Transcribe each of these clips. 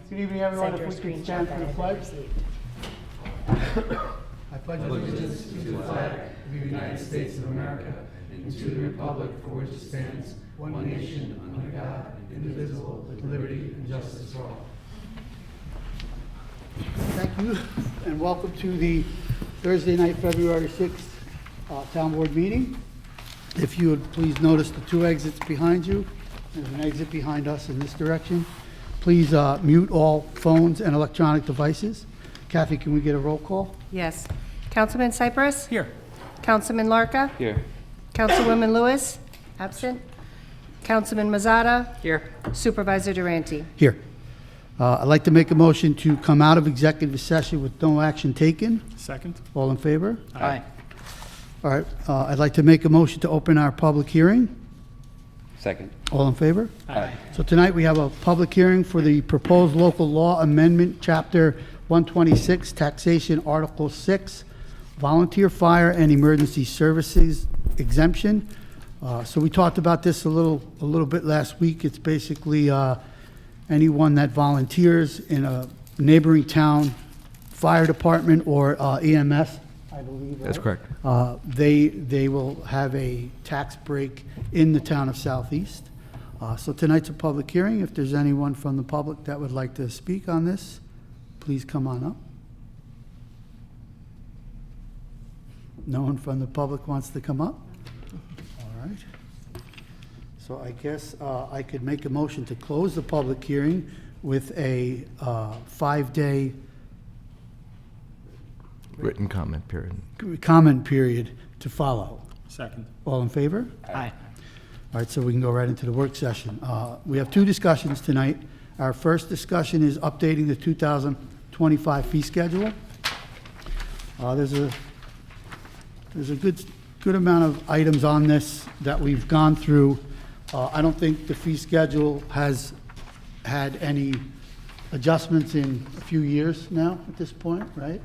Good evening, everyone. Send If your we can screenshot stand that for the I've pledge. received. I pledge allegiance to the flag of the United States of America and to the republic for which it stands, one nation, under God, indivisible, with liberty and justice for all. Thank you, and welcome to the Thursday night, February 6th Town Board meeting. If you would please notice the two exits behind you. There's an exit behind us in this direction. Please mute all phones and electronic devices. Kathy, can we get a roll call? Yes. Councilman Cypress? Here. Councilman Larka? Here. Councilwoman Lewis? Absent. Councilman Mazzata? Here. Supervisor Durante? Here. I'd like to make a motion to come out of executive session with no action taken. Second. All in favor? Aye. All right, I'd like to make a motion to open our public hearing. Second. All in favor? Aye. So tonight, we have a public hearing for the proposed local law amendment, Chapter 126, Taxation, Article 6, Volunteer Fire and Emergency Services Exemption. So we talked about this a little bit last week. It's basically anyone that volunteers in a neighboring town, fire department or EMS, I believe. That's right? correct. They will have a tax break in the town of Southeast. So tonight's a public hearing. If there's anyone from the public that would like to speak on this, please come on up. No one from the public wants to come up? All right. So I guess I could make a motion to close the public hearing with a 5-day Written comment period. comment period to follow. Second. All in favor? Aye. All right, so we can go right into the work session. We have two discussions tonight. Our first discussion is updating the 2025 fee schedule. There's a good amount of items on this that we've gone through. I don't think the fee schedule has had any adjustments in a few years now at this point, right?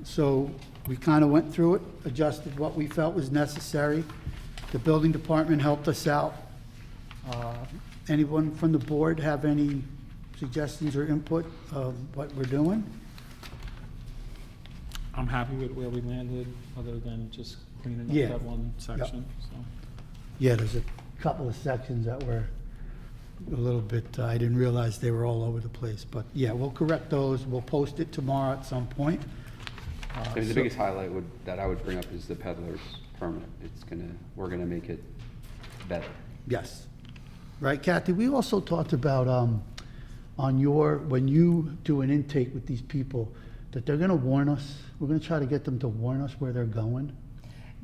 So we kind of went through it, adjusted what we felt was necessary. The building department helped us out. Anyone from the board have any suggestions or input of what we're doing? I'm happy with where we landed, other than just cleaning Yeah. up that one section, so. Yeah, there's a couple of sections that were a little bit, I didn't realize they were all over the place. But yeah, we'll correct those. We'll post it tomorrow at some point. I mean, the So- biggest highlight that I would bring up is the peddler's permit. We're gonna make it better. Yes. Right, Kathy, we also talked about, when you do an intake with these people, that they're gonna warn us. We're gonna try to get them to warn us where they're going.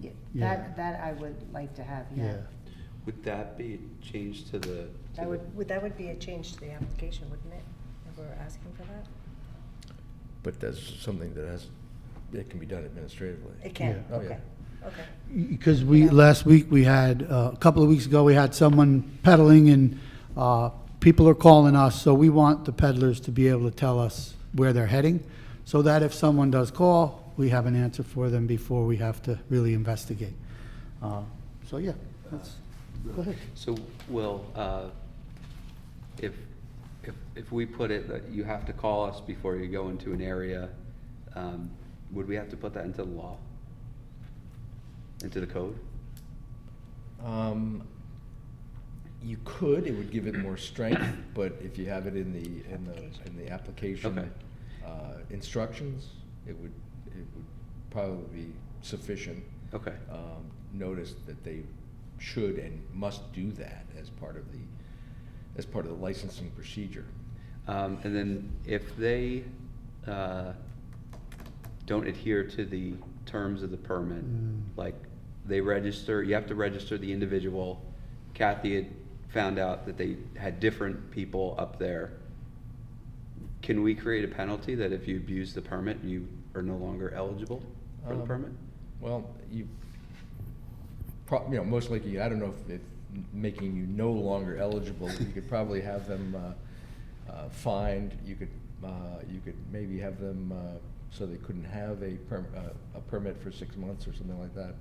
Yeah, Yeah. That I would like to have, yeah. Would that be changed to the? That would be a change to the application, wouldn't it? If we're asking for that? But that's something that can be done administratively. It can, Yeah. Oh, yeah. okay, okay. Because last week, we had, a couple of weeks ago, we had someone peddling, and people are calling us, so we want the peddlers to be able to tell us where they're heading, so that if someone does call, we have an answer for them before we have to really investigate. So, yeah, go ahead. So, Will, if we put it that you have to call us before you go into an area, would we have to put that into the law? Into the code? You could, it would give it more strength, but if you have it in the application Okay. instructions, it would probably be sufficient. Okay. Notice that they should and must do that as part of the licensing procedure. And then if they don't adhere to the terms of the permit, like you have to register the individual. Kathy had found out that they had different people up there. Can we create a penalty that if you abuse the permit, you are no longer eligible for the permit? Well, most likely, I don't know if making you no longer eligible, you could probably have them fined. You could maybe have them so they couldn't have a permit for 6 months or something like that.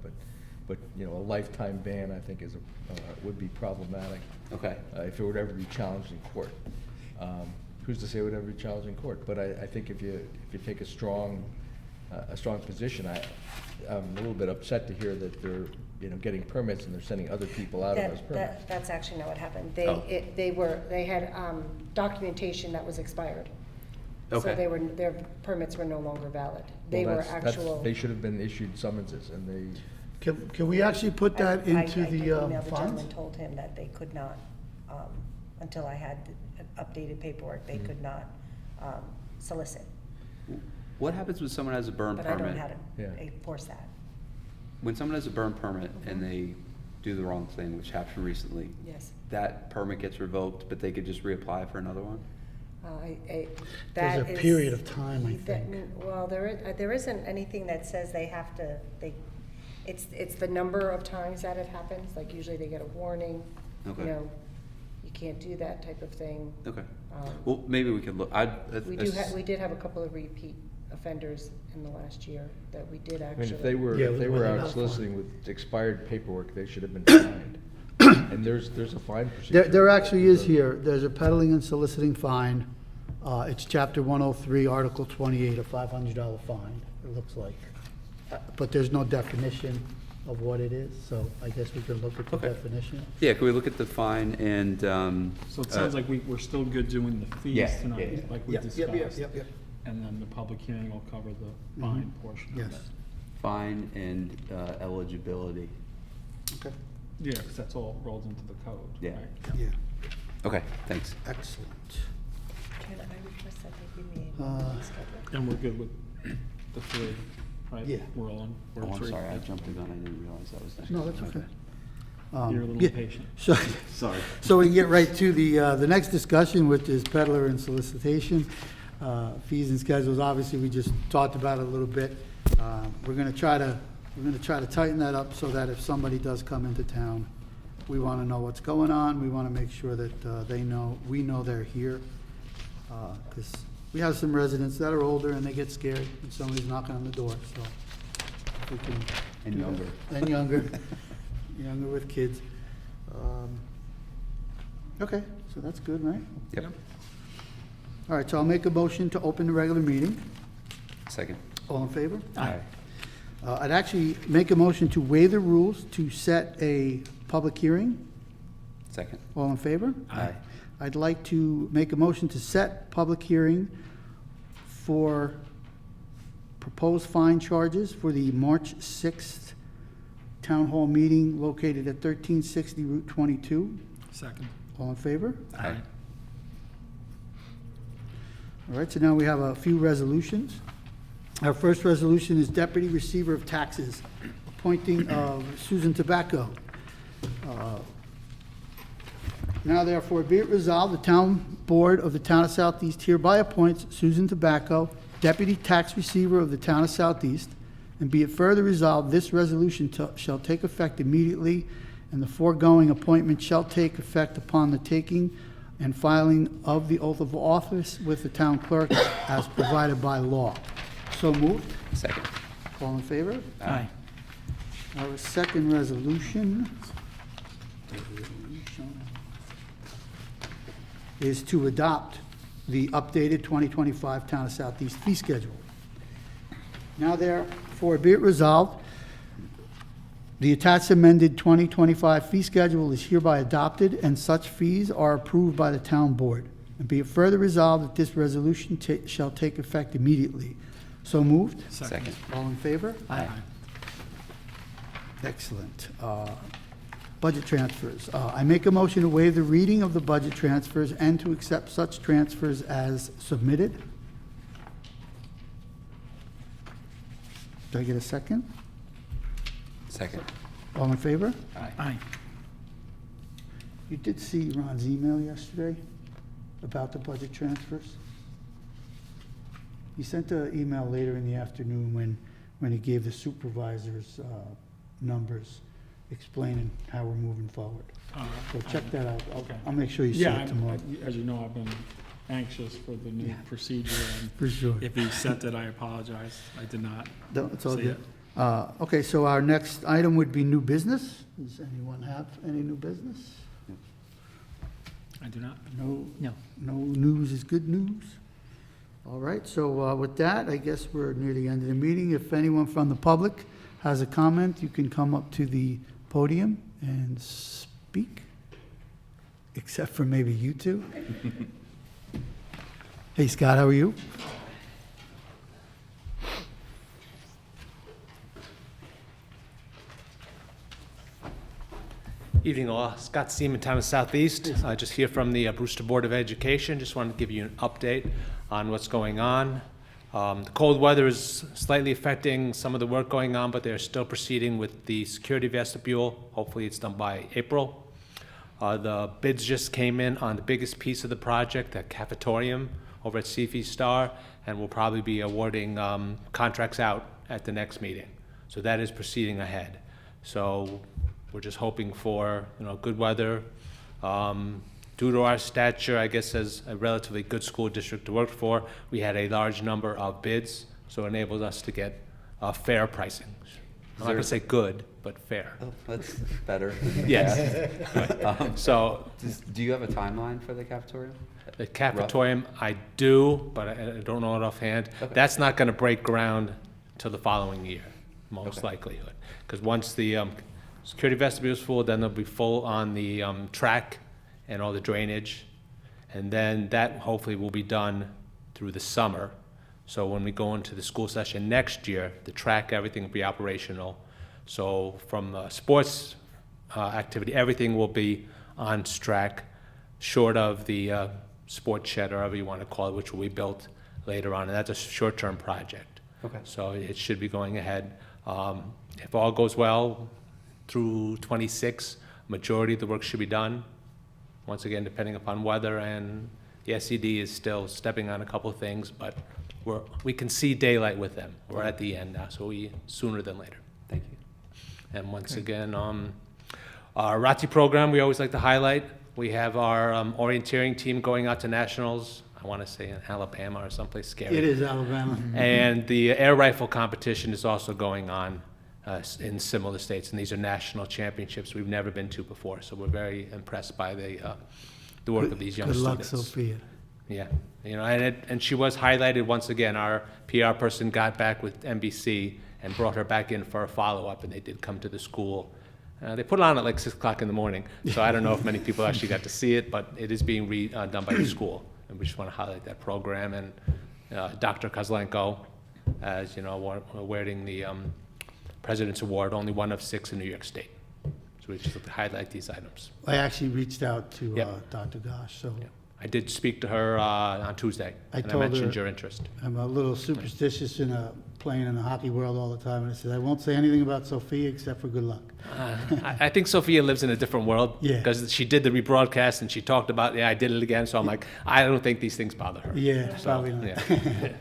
But a lifetime ban, I think, would be problematic. Okay. If it would ever be challenged in court. who's to say what every child's in court? But I think if you take a strong position, I'm a little bit upset to hear that they're, getting permits and they're sending other people out on those permits. That's actually not what happened. Oh. They had documentation that was expired. Okay. So their permits were no longer valid. They Well, were that's- actual. They should have been issued summonses, and they, Can we actually put that I into did the email the funds? gentleman, told him that they could not, until I had updated paperwork, they could not solicit. What happens when someone has a burn But I don't know permit? how to Yeah. enforce that. When someone has a burn permit and they do the wrong thing, which happened recently, Yes. that permit gets revoked, but they could just reapply for another one? There's a that is- period of time, I that- think. Well, there isn't anything that says they have to, it's the number of times that it happens, like usually they get a warning, Okay. you can't do that type of thing. Okay. Um, Well, maybe we could look, We did have a couple of repeat offenders in the last year that we did I actually. mean, if they were, Yeah, if they well, were they're out not soliciting with expired paperwork, they should have been fined. And there's a fine procedure. There actually is here, there's a peddling and soliciting fine. It's chapter 103, article 28, a $500 fine, it looks like. But there's no definition of what it is, so I guess we could look at the Okay. definition. yeah, can we look at the fine and, So it sounds like we're still good doing the fees Yeah, tonight, yeah. like we Yep, discussed. yep, yep. And then the public hearing will cover the fine portion of Yes. it. fine and eligibility? Okay. Yeah, because that's all rolled into the code, Yeah. right? Yeah, Okay, thanks. excellent. Can I request that they give me a Uh, schedule? And we're good with the three, right? Yeah. We're all on, we're Oh, I'm three. sorry, I jumped the gun, I didn't realize that was next. No, that's okay. You're a little Yeah, impatient. So, Sorry. so we can get right to the next discussion, which is peddler and solicitation. Fees and schedules, obviously, we just talked about it a little bit. We're gonna try to tighten that up so that if somebody does come into town, we wanna know what's going on, we wanna make sure that we know they're here. Because we have some residents that are older and they get scared when somebody's knocking on the door, so. if we can And do that. younger. And younger with kids. Okay, so that's good, right? Yep, All right, so I'll make a motion to open the regular meeting. second. All in favor? Aye. I'd actually make a motion to waive the rules to set a public hearing. Second. All in favor? Aye. I'd like to make a motion to set public hearing for proposed fine charges for the March 6th Town Hall meeting located at 1360 Route 22. Second. All in favor? Aye. All right, so now we have a few resolutions. Our first resolution is Deputy Receiver of Taxes, appointing of Susan Tobacco. Now therefore be it resolved, the Town Board of the Town of Southeast hereby appoints Susan Tobacco, Deputy Tax Receiver of the Town of Southeast, and be it further resolved, this resolution shall take effect immediately, and the foregoing appointment shall take effect upon the taking and filing of the oath of office with the town clerk as provided by law. So moved. Second. All in favor? Aye. Our second resolution is to adopt the updated 2025 Town of Southeast fee schedule. Now therefore be it resolved, the attached amended 2025 fee schedule is hereby adopted, and such fees are approved by the town board. And be it further resolved that this resolution shall take effect immediately. So moved. Second. All in favor? Aye. Excellent. Budget transfers. I make a motion to waive the reading of the budget transfers and to accept such transfers as submitted. Do I get a second? Second. All in favor? Aye. You did see Ron's email yesterday about the budget transfers? He sent an email later in the afternoon when he gave the supervisors numbers, explaining how we're moving forward. So check that out. Okay. I'll make sure you see Yeah, it tomorrow. as you know, I've been anxious for the new Yeah. procedure, and For sure. if he sent it, I apologize. I did not. No, it's all see good. it. Okay, so our next item would be new business. Does anyone have any new business? I do not. No, No. no news is good news. All right, so with that, I guess we're near the end of the meeting. If anyone from the public has a comment, you can come up to the podium and speak, except for maybe you two. Hey, Scott, how are you? Evening all, Scott Seaman, Town of Southeast. Just here from the Brewster Board of Education. Just wanted to give you an update on what's going on. The cold weather is slightly affecting some of the work going on, but they're still proceeding with the security vestibule. Hopefully it's done by April. The bids just came in on the biggest piece of the project, that cafetorium over at Seafy Star, and we'll probably be awarding contracts out at the next meeting. So that is proceeding ahead. So we're just hoping for, good weather. Due to our stature, I guess, as a relatively good school district to work for, we had a large number of bids, so it enabled us to get fair pricing. I'm not gonna say good, but fair. Oh, that's better. Yes. So Do you have a timeline for the cafeteria? the cafetorium, I do, but I don't know it offhand. Okay. That's not gonna break ground till the following year, most Okay. likelihood. Because once the security vestibule is full, then they'll be full on the track and all the drainage. And then that hopefully will be done through the summer. So when we go into the school session next year, the track, everything will be operational. So from sports activity, everything will be on track, short of the sports shed, or however you want to call it, which will be built later on. And that's a short-term project. Okay. So it should be going ahead. If all goes well, through 26, majority of the work should be done. Once again, depending upon weather, and the SED is still stepping on a couple of things, but we can see daylight with them. We're at the end now, so sooner than later. Thank you. And once again, our ROTC program, we always like to highlight. We have our orienteering team going out to nationals, I want to say in Alabama or someplace scary. It is Alabama. And the air rifle competition is also going on in similar states, and these are national championships we've never been to before. So we're very impressed by the work of these young Good luck, students. Sophia. Yeah, and she was highlighted once again. Our PR person got back with NBC and brought her back in for a follow-up, and they did come to the school. They put it on at like 6 o'clock in the morning, so I don't know if many people actually got to see it, but it is being done by the school, and we just want to highlight that program. And Dr. Kozlenko, as you know, awarding the President's Award, only one of 6 in New York State. So we just like to highlight these items. I actually reached out to Yep. Dr. Gosh, so Yeah. I did speak to her on Tuesday, I and I told mentioned her- your interest. I'm a little superstitious in playing in the hockey world all the time, and I said, I won't say anything about Sophia except for good luck. I think Sophia lives in a different world. Yeah. Because she did the rebroadcast and she talked about, I did it again. So I'm like, I don't think these things bother her. Yeah, So, probably not. yeah.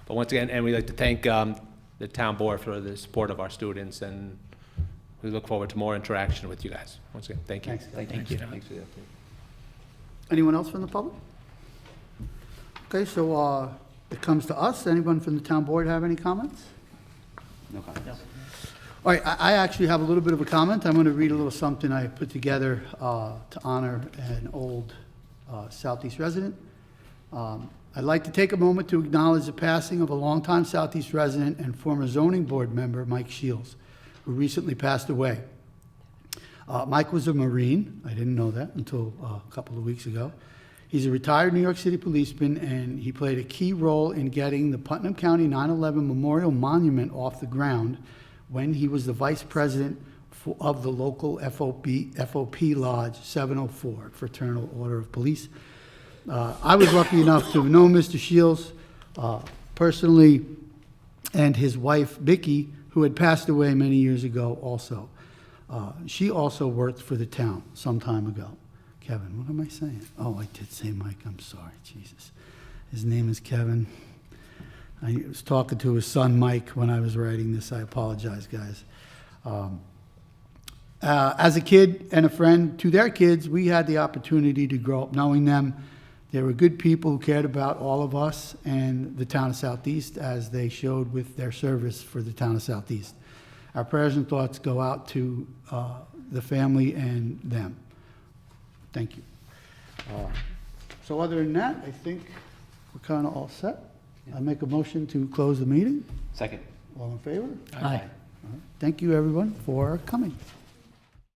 But once again, and we'd like to thank the town board for the support of our students, and we look forward to more interaction with you guys. Once again, thank you. Thanks. Thank you. Thanks for the update. Anyone else from the public? Okay, so it comes to us. Anyone from the town board have any comments? No comments. All right, I actually have a little bit of a comment. I'm going to read a little something I put together to honor an old Southeast resident. I'd like to take a moment to acknowledge the passing of a longtime Southeast resident and former zoning board member, Mike Shields, who recently passed away. Mike was a Marine. I didn't know that until a couple of weeks ago. He's a retired New York City policeman, and he played a key role in getting the Putnam County 9/11 Memorial Monument off the ground when he was the vice president of the local FOP Lodge 704, Fraternal Order of Police. I was lucky enough to know Mr. Shields personally, and his wife, Vicki, who had passed away many years ago also. She also worked for the town some time ago. Kevin, what am I saying? Oh, I did say Mike, I'm sorry, Jesus. His name is Kevin. I was talking to his son, Mike, when I was writing this. I apologize, guys. As a kid and a friend to their kids, we had the opportunity to grow up knowing them. They were good people who cared about all of us and the town of Southeast, as they showed with their service for the town of Southeast. Our prayers and thoughts go out to the family and them. Thank you. So other than that, I think we're kind of all set. I make a motion to close the meeting. Second. All in favor? Aye. Thank you, everyone, for coming.